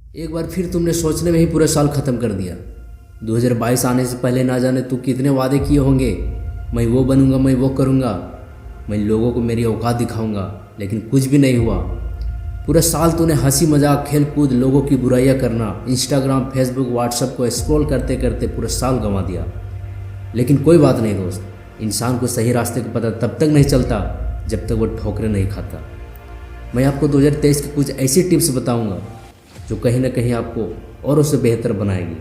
एक बार फिर तुमने सोचने में ही पूरा साल ख़त्म कर दिया। 2022 आने से पहले ना जाने तू कितने वादे किए होंगे। मैं वो बनूंगा, मैं वो करूंगा, मैं लोगों को मेरी औकात दिखाऊंगा, लेकिन कुछ भी नहीं हुआ। पूरा साल तूने हंसी मजाक, खेल कूद, लोगों की बुराइयां करना, इंस्टाग्राम, फेसबुक, व्हाट्सएप को स्क्रॉल करते करते पूरा साल गंवा दिया। लेकिन कोई बात नहीं दोस्त, इंसान को सही रास्ते का पता तब तक नहीं चलता जब तक वो ठोकरें नहीं खाता। मैं आपको 2023 की कुछ ऐसी टिप्स बताऊंगा जो कहीं ना कहीं आपको और उससे बेहतर बनाएगी।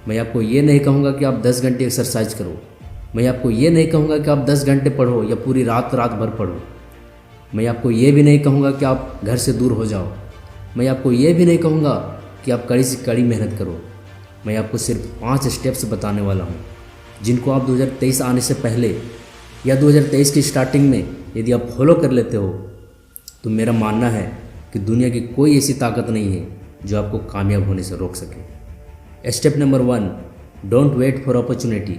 मैं आपको ये नहीं कहूँगा कि आप 10 घंटे एक्सरसाइज करो। मैं आपको ये नहीं कहूँगा कि आप 10 घंटे पढ़ो या पूरी रात भर पढ़ो। मैं आपको ये भी नहीं कहूँगा कि आप घर से दूर हो जाओ। मैं आपको ये भी नहीं कहूँगा कि आप कड़ी से कड़ी मेहनत करो। मैं आपको सिर्फ 5 स्टेप्स बताने वाला हूँ जिनको आप 2023 आने से पहले या 2023 की स्टार्टिंग में यदि आप फॉलो कर लेते हो तो मेरा मानना है कि दुनिया की कोई ऐसी ताकत नहीं है जो आपको कामयाब होने से रोक सके। Step number 1, don't wait for opportunity.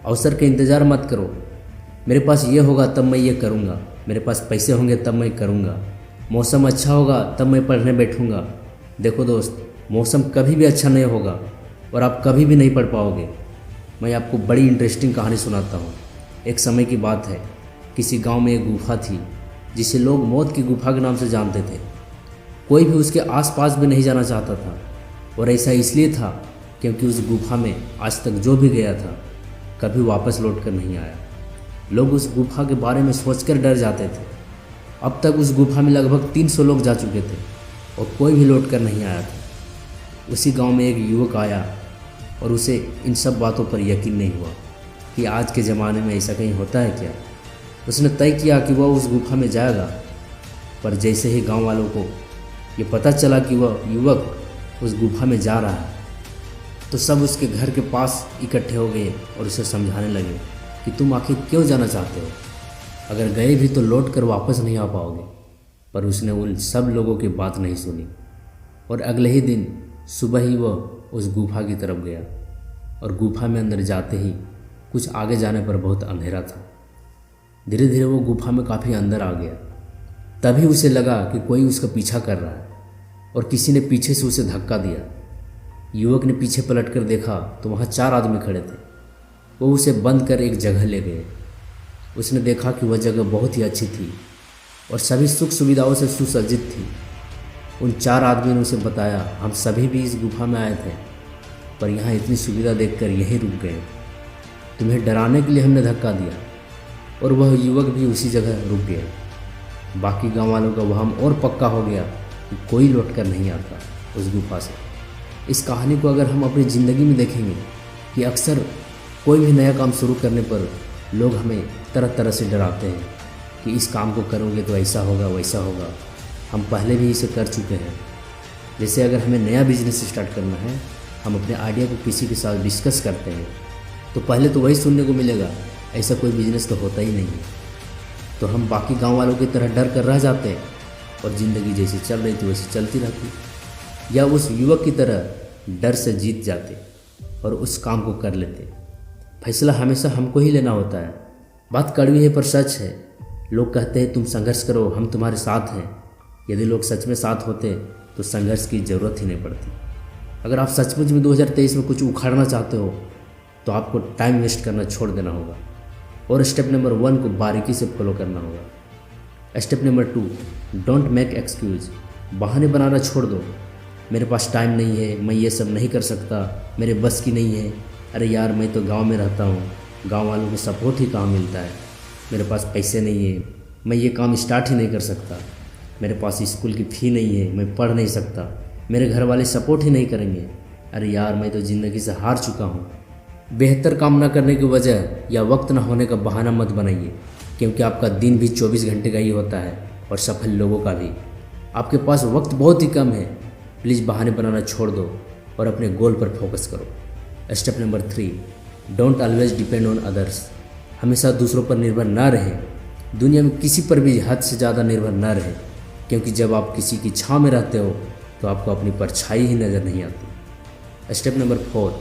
अवसर का इंतज़ार मत करो। मेरे पास ये होगा तब मैं ये करूँगा, मेरे पास पैसे होंगे तब मैं करूँगा, मौसम अच्छा होगा तब मैं पढ़ने बैठूँगा। देखो दोस्त, मौसम कभी भी अच्छा नहीं होगा और आप कभी भी नहीं पढ़ पाओगे। मैं आपको बड़ी इंटरेस्टिंग कहानी सुनाता हूँ। एक समय की बात है, किसी गांव में एक गुफा थी जिसे लोग मौत की गुफा के नाम से जानते थे। कोई भी उसके आसपास भी नहीं जाना चाहता था, और ऐसा इसलिए था क्योंकि उस गुफा में आज तक जो भी गया था कभी वापस लौट कर नहीं आया। लोग उस गुफा के बारे में सोचकर डर जाते थे। अब तक उस गुफा में लगभग 300 लोग जा चुके थे और कोई भी लौट कर नहीं आया था। उसी गांव में एक युवक आया और उसे इन सब बातों पर यकीन नहीं हुआ कि आज के ज़माने में ऐसा कहीं होता है क्या। उसने तय किया कि वह उस गुफा में जाएगा, पर जैसे ही गांव वालों को ये पता चला कि वह युवक उस गुफा में जा रहा है तो सब उसके घर के पास इकट्ठे हो गए और उसे समझाने लगे कि तुम आखिर क्यों जाना चाहते हो, अगर गए भी तो लौट कर वापस नहीं आ पाओगे। पर उसने उन सब लोगों की बात नहीं सुनी और अगले ही दिन सुबह ही वह उस गुफा की तरफ गया और गुफा में अंदर जाते ही कुछ आगे जाने पर बहुत अंधेरा था। धीरे धीरे वो गुफा में काफ़ी अंदर आ गया। तभी उसे लगा कि कोई उसका पीछा कर रहा है और किसी ने पीछे से उसे धक्का दिया। युवक ने पीछे पलट कर देखा तो वहाँ 4 आदमी खड़े थे। वो उसे बंद कर एक जगह ले गए। उसने देखा कि वह जगह बहुत ही अच्छी थी और सभी सुख सुविधाओं से सुसज्जित थी। उन 4 आदमियों ने उसे बताया, हम सभी भी इस गुफा में आए थे, पर यहाँ इतनी सुविधा देखकर यहीं रुक गए। तुम्हें डराने के लिए हमने धक्का दिया। और वह युवक भी उसी जगह रुक गया। बाकी गाँव वालों का वहम और पक्का हो गया कि कोई लौट कर नहीं आता उस गुफा से। इस कहानी को अगर हम अपनी ज़िंदगी में देखेंगे कि अक्सर कोई भी नया काम शुरू करने पर लोग हमें तरह तरह से डराते हैं कि इस काम को करोगे तो ऐसा होगा वैसा होगा। हम पहले भी इसे कर चुके हैं। जैसे अगर हमें नया बिजनेस स्टार्ट करना है, हम अपने आइडिया को किसी के साथ डिस्कस करते हैं तो पहले तो वही सुनने को मिलेगा, ऐसा कोई बिजनेस तो होता ही नहीं है। तो हम बाकी गांव वालों की तरह डर कर रह जाते हैं और ज़िंदगी जैसी चल रही थी वैसी चलती रहती। या उस युवक की तरह डर से जीत जाते और उस काम को कर लेते। फैसला हमेशा हमको ही लेना होता है। बात कड़वी है पर सच है। लोग कहते हैं तुम संघर्ष करो, हम तुम्हारे साथ हैं। यदि लोग सच में साथ होते तो संघर्ष की ज़रूरत ही नहीं पड़ती। अगर आप सचमुच में 2023 में कुछ उखाड़ना चाहते हो तो आपको टाइम वेस्ट करना छोड़ देना होगा और स्टेप नंबर 1 को बारीकी से फॉलो करना होगा। Step number 2, don't make excuse. बहाने बनाना छोड़ दो। मेरे पास टाइम नहीं है, मैं ये सब नहीं कर सकता, मेरे बस की नहीं है, अरे यार मैं तो गांव में रहता हूँ, गांव वालों को सपोर्ट ही कहाँ मिलता है, मेरे पास पैसे नहीं है, मैं ये काम स्टार्ट ही नहीं कर सकता, मेरे पास स्कूल की फ़ी नहीं है, मैं पढ़ नहीं सकता, मेरे घर वाले सपोर्ट ही नहीं करेंगे, अरे यार मैं तो ज़िंदगी से हार चुका हूँ। बेहतर काम न करने की वजह या वक्त न होने का बहाना मत बनाइए, क्योंकि आपका दिन भी 24 घंटे का ही होता है और सफल लोगों का भी। आपके पास वक्त बहुत ही कम है। प्लीज़ बहाने बनाना छोड़ दो और अपने गोल पर फोकस करो। Step number 3, don't always depend on others. हमेशा दूसरों पर निर्भर ना रहें। दुनिया में किसी पर भी हद से ज़्यादा निर्भर ना रहें, क्योंकि जब आप किसी की छाँव में रहते हो तो आपको अपनी परछाई ही नज़र नहीं आती। Step number 4,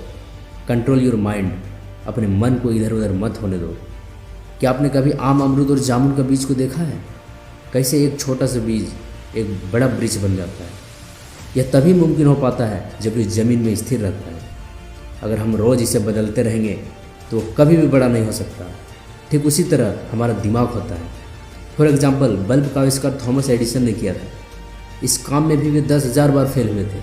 control your mind. अपने मन को इधर उधर मत होने दो। क्या आपने कभी आम, अमरूद और जामुन का बीज को देखा है? कैसे एक छोटा सा बीज एक बड़ा वृक्ष बन जाता है। यह तभी मुमकिन हो पाता है जब ये ज़मीन में स्थिर रहता है। अगर हम रोज़ इसे बदलते रहेंगे तो वो कभी भी बड़ा नहीं हो सकता। ठीक उसी तरह हमारा दिमाग होता है। फॉर एग्जाम्पल, बल्ब का आविष्कार थॉमस एडिसन ने किया था। इस काम में भी वे 10,000 बार फेल हुए थे।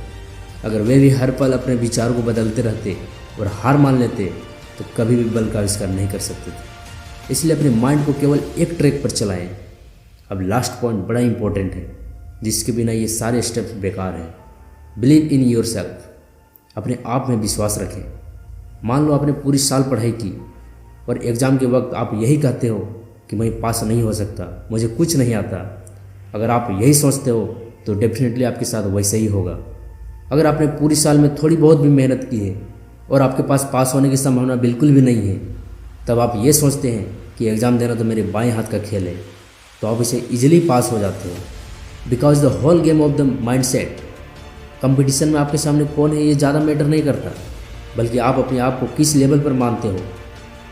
अगर वे भी हर पल अपने विचारों को बदलते रहते और हार मान लेते तो कभी भी बल्ब का आविष्कार नहीं कर सकते थे। इसलिए अपने माइंड को केवल एक ट्रैक पर चलाएं। अब लास्ट पॉइंट बड़ा इंपॉर्टेंट है, जिसके बिना ये सारे स्टेप्स बेकार हैं। Believe in your self. अपने आप में विश्वास रखें। मान लो आपने पूरी साल पढ़ाई की और एग्ज़ाम के वक्त आप यही कहते हो कि मैं पास नहीं हो सकता, मुझे कुछ नहीं आता। अगर आप यही सोचते हो तो डेफिनेटली आपके साथ वैसे ही होगा। अगर आपने पूरी साल में थोड़ी बहुत भी मेहनत की है और आपके पास होने की संभावना बिल्कुल भी नहीं है, तब आप ये सोचते हैं कि एग्ज़ाम देना तो मेरे बाएं हाथ का खेल है, तो आप इसे ईजिली पास हो जाते हो। Because the whole game of the mind set. Competition में आपके सामने कौन है ये ज़्यादा मैटर नहीं करता, बल्कि आप अपने आप को किस लेवल पर मानते हो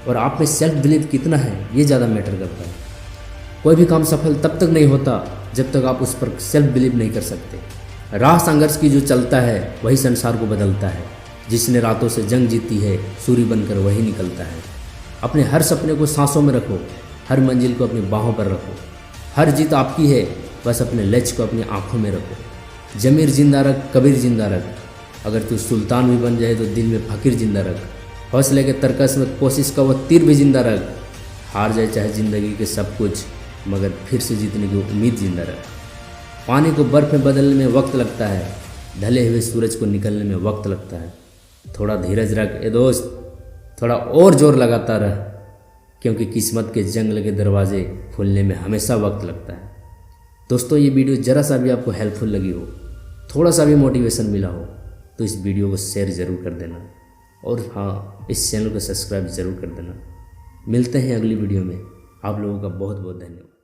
और आप में सेल्फ बिलीव कितना है ये ज़्यादा मैटर करता है। कोई भी काम सफल तब तक नहीं होता जब तक आप उस पर सेल्फ बिलीव नहीं कर सकते। राह संघर्ष की जो चलता है वही संसार को बदलता है। जिसने रातों से जंग जीती है सूर्य बनकर वही निकलता है। अपने हर सपने को सांसों में रखो, हर मंजिल को अपनी बाहों पर रखो। हर जीत आपकी है, बस अपने लक्ष्य को अपनी आंखों में रखो। जमीर जिंदा रख, कबीर जिंदा रख। अगर तू सुल्तान भी बन जाए तो दिल में फकीर जिंदा रख। हौसले के तरकस में कोशिश का वो तीर भी जिंदा रख। हार जाए चाहे ज़िंदगी के सब कुछ, मगर फिर से जीतने की उम्मीद जिंदा रख। पानी को बर्फ़ में बदलने में वक्त लगता है, ढले हुए सूरज को निकलने में वक्त लगता है। थोड़ा धीरज रख ए दोस्त, थोड़ा और जोर लगाता रह, क्योंकि किस्मत के जंग लगे दरवाजे खुलने में हमेशा वक्त लगता है। दोस्तों, ये वीडियो ज़रा सा भी आपको हेल्पफुल लगी हो, थोड़ा सा भी मोटिवेशन मिला हो, तो इस वीडियो को शेयर ज़रूर कर देना और हाँ, इस चैनल को सब्सक्राइब ज़रूर कर देना। मिलते हैं अगली वीडियो में। आप लोगों का बहुत बहुत धन्यवाद।